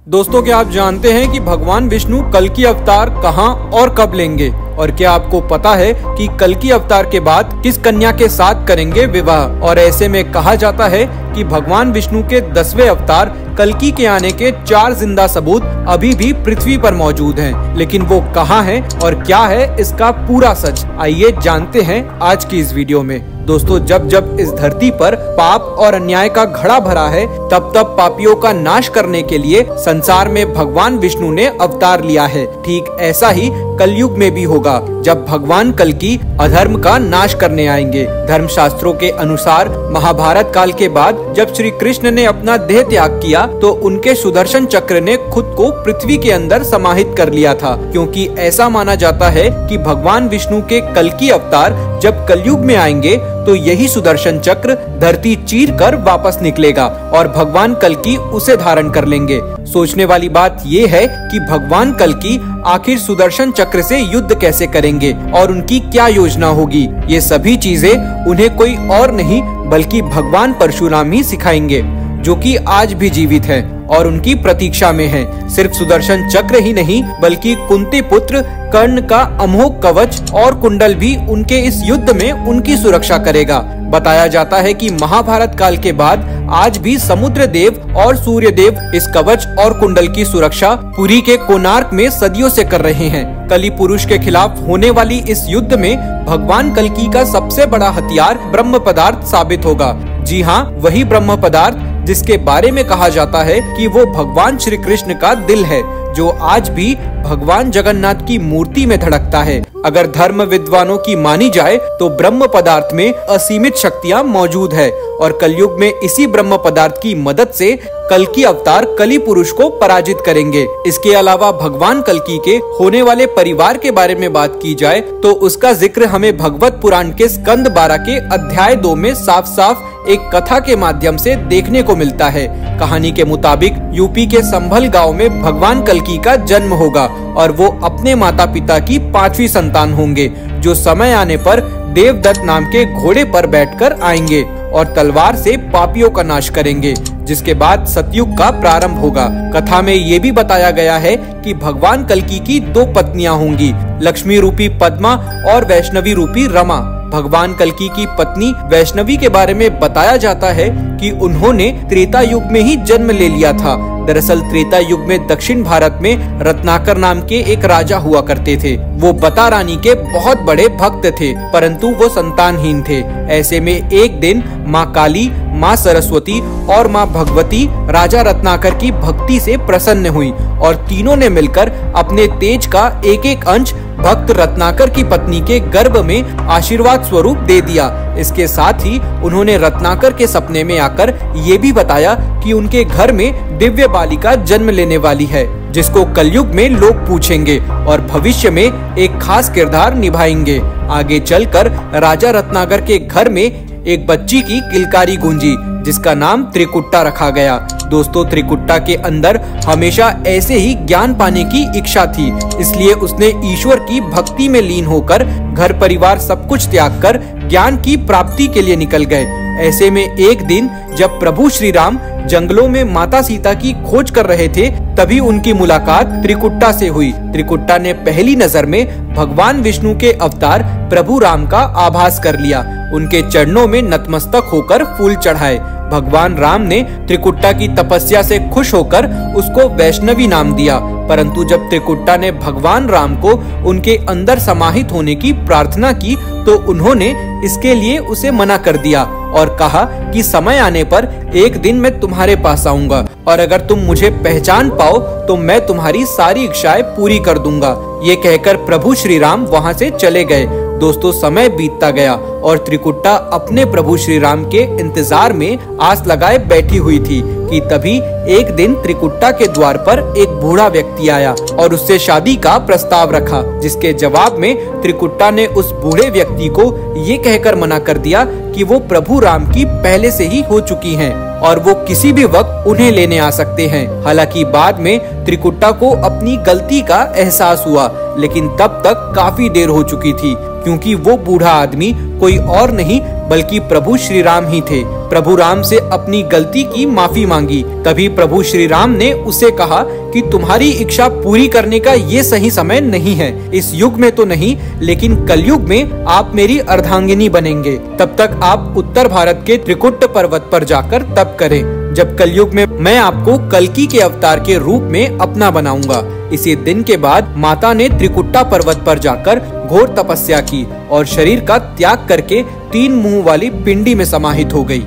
दोस्तों, क्या आप जानते हैं कि भगवान विष्णु कल्कि अवतार कहां और कब लेंगे? और क्या आपको पता है कि कल्कि अवतार के बाद किस कन्या के साथ करेंगे विवाह? और ऐसे में कहा जाता है कि भगवान विष्णु के 10वें अवतार कल्कि के आने के 4 जिंदा सबूत अभी भी पृथ्वी पर मौजूद हैं। लेकिन वो कहाँ हैं और क्या है इसका पूरा सच? आइए जानते हैं आज की इस वीडियो में। दोस्तों, जब जब इस धरती पर पाप और अन्याय का घड़ा भरा है, तब तब पापियों का नाश करने के लिए संसार में भगवान विष्णु ने अवतार लिया है। ठीक ऐसा ही कलयुग में भी होगा, जब भगवान कल्कि अधर्म का नाश करने आएंगे। धर्मशास्त्रों के अनुसार महाभारत काल के बाद जब श्री कृष्ण ने अपना देह त्याग किया, तो उनके सुदर्शन चक्र ने खुद को पृथ्वी के अंदर समाहित कर लिया था, क्योंकि ऐसा माना जाता है कि भगवान विष्णु के कल्कि अवतार जब कलयुग में आएंगे तो यही सुदर्शन चक्र धरती चीर कर वापस निकलेगा और भगवान कल्कि उसे धारण कर लेंगे। सोचने वाली बात ये है कि भगवान कल्कि आखिर सुदर्शन चक्र से युद्ध कैसे करेंगे और उनकी क्या योजना होगी। ये सभी चीजें उन्हें कोई और नहीं बल्कि भगवान परशुराम ही सिखाएंगे, जो कि आज भी जीवित है और उनकी प्रतीक्षा में है। सिर्फ सुदर्शन चक्र ही नहीं बल्कि कुंती पुत्र कर्ण का अमोघ कवच और कुंडल भी उनके इस युद्ध में उनकी सुरक्षा करेगा। बताया जाता है कि महाभारत काल के बाद आज भी समुद्र देव और सूर्य देव इस कवच और कुंडल की सुरक्षा पुरी के कोणार्क में सदियों से कर रहे हैं। कलि पुरुष के खिलाफ होने वाली इस युद्ध में भगवान कल्कि का सबसे बड़ा हथियार ब्रह्म पदार्थ साबित होगा। जी हाँ, वही ब्रह्म पदार्थ जिसके बारे में कहा जाता है कि वो भगवान श्री कृष्ण का दिल है, जो आज भी भगवान जगन्नाथ की मूर्ति में धड़कता है। अगर धर्म विद्वानों की मानी जाए तो ब्रह्म पदार्थ में असीमित शक्तियाँ मौजूद है और कलयुग में इसी ब्रह्म पदार्थ की मदद से कल्कि अवतार कलि पुरुष को पराजित करेंगे। इसके अलावा भगवान कल्कि के होने वाले परिवार के बारे में बात की जाए तो उसका जिक्र हमें भगवत पुराण के स्कंद 12 के अध्याय 2 में साफ साफ एक कथा के माध्यम से देखने को मिलता है। कहानी के मुताबिक यूपी के संभल गांव में भगवान कल्कि का जन्म होगा और वो अपने माता पिता की 5वीं संतान होंगे, जो समय आने पर देवदत्त नाम के घोड़े पर बैठकर आएंगे और तलवार से पापियों का नाश करेंगे, जिसके बाद सतयुग का प्रारंभ होगा। कथा में ये भी बताया गया है कि भगवान कल्कि की 2 पत्नियां होंगी, लक्ष्मी रूपी पद्मा और वैष्णवी रूपी रमा। भगवान कल्कि की पत्नी वैष्णवी के बारे में बताया जाता है कि उन्होंने त्रेता युग में ही जन्म ले लिया था। दरअसल त्रेता युग में दक्षिण भारत में रत्नाकर नाम के एक राजा हुआ करते थे। वो बता रानी के बहुत बड़े भक्त थे, परंतु वो संतानहीन थे। ऐसे में एक दिन माँ काली, माँ सरस्वती और माँ भगवती राजा रत्नाकर की भक्ति से प्रसन्न हुई और तीनों ने मिलकर अपने तेज का एक एक अंश भक्त रत्नाकर की पत्नी के गर्भ में आशीर्वाद स्वरूप दे दिया। इसके साथ ही उन्होंने रत्नाकर के सपने में आकर ये भी बताया कि उनके घर में दिव्य बालिका जन्म लेने वाली है, जिसको कलयुग में लोग पूछेंगे और भविष्य में एक खास किरदार निभाएंगे। आगे चलकर राजा रत्नाकर के घर में एक बच्ची की किलकारी गूंजी, जिसका नाम त्रिकुट्टा रखा गया। दोस्तों, त्रिकुट्टा के अंदर हमेशा ऐसे ही ज्ञान पाने की इच्छा थी, इसलिए उसने ईश्वर की भक्ति में लीन होकर घर परिवार सब कुछ त्याग कर ज्ञान की प्राप्ति के लिए निकल गए। ऐसे में एक दिन जब प्रभु श्री राम जंगलों में माता सीता की खोज कर रहे थे, तभी उनकी मुलाकात त्रिकुट्टा से हुई। त्रिकुट्टा ने पहली नजर में भगवान विष्णु के अवतार प्रभु राम का आभास कर लिया। उनके चरणों में नतमस्तक होकर फूल चढ़ाए। भगवान राम ने त्रिकुट्टा की तपस्या से खुश होकर उसको वैष्णवी नाम दिया, परंतु जब त्रिकुट्टा ने भगवान राम को उनके अंदर समाहित होने की प्रार्थना की तो उन्होंने इसके लिए उसे मना कर दिया और कहा कि समय आने पर एक दिन मैं तुम्हारे पास आऊंगा और अगर तुम मुझे पहचान पाओ तो मैं तुम्हारी सारी इच्छाएं पूरी कर दूंगा। ये कहकर प्रभु श्री राम वहाँ से चले गए। दोस्तों, समय बीतता गया और त्रिकुट्टा अपने प्रभु श्री राम के इंतजार में आस लगाए बैठी हुई थी कि तभी एक दिन त्रिकुट्टा के द्वार पर एक बूढ़ा व्यक्ति आया और उससे शादी का प्रस्ताव रखा, जिसके जवाब में त्रिकुट्टा ने उस बूढ़े व्यक्ति को ये कहकर मना कर दिया कि वो प्रभु राम की पहले से ही हो चुकी हैं और वो किसी भी वक्त उन्हें लेने आ सकते हैं। हालांकि बाद में त्रिकुट्टा को अपनी गलती का एहसास हुआ, लेकिन तब तक काफी देर हो चुकी थी, क्योंकि वो बूढ़ा आदमी कोई और नहीं बल्कि प्रभु श्री राम ही थे। प्रभु राम से अपनी गलती की माफी मांगी। तभी प्रभु श्री राम ने उसे कहा कि तुम्हारी इच्छा पूरी करने का ये सही समय नहीं है। इस युग में तो नहीं, लेकिन कलयुग में आप मेरी अर्धांगिनी बनेंगे। तब तक आप उत्तर भारत के त्रिकुट पर्वत पर जाकर तप करें। जब कलयुग में मैं आपको कल्कि के अवतार के रूप में अपना बनाऊंगा। इसी दिन के बाद माता ने त्रिकुट्टा पर्वत पर जाकर घोर तपस्या की और शरीर का त्याग करके 3 मुंह वाली पिंडी में समाहित हो गई।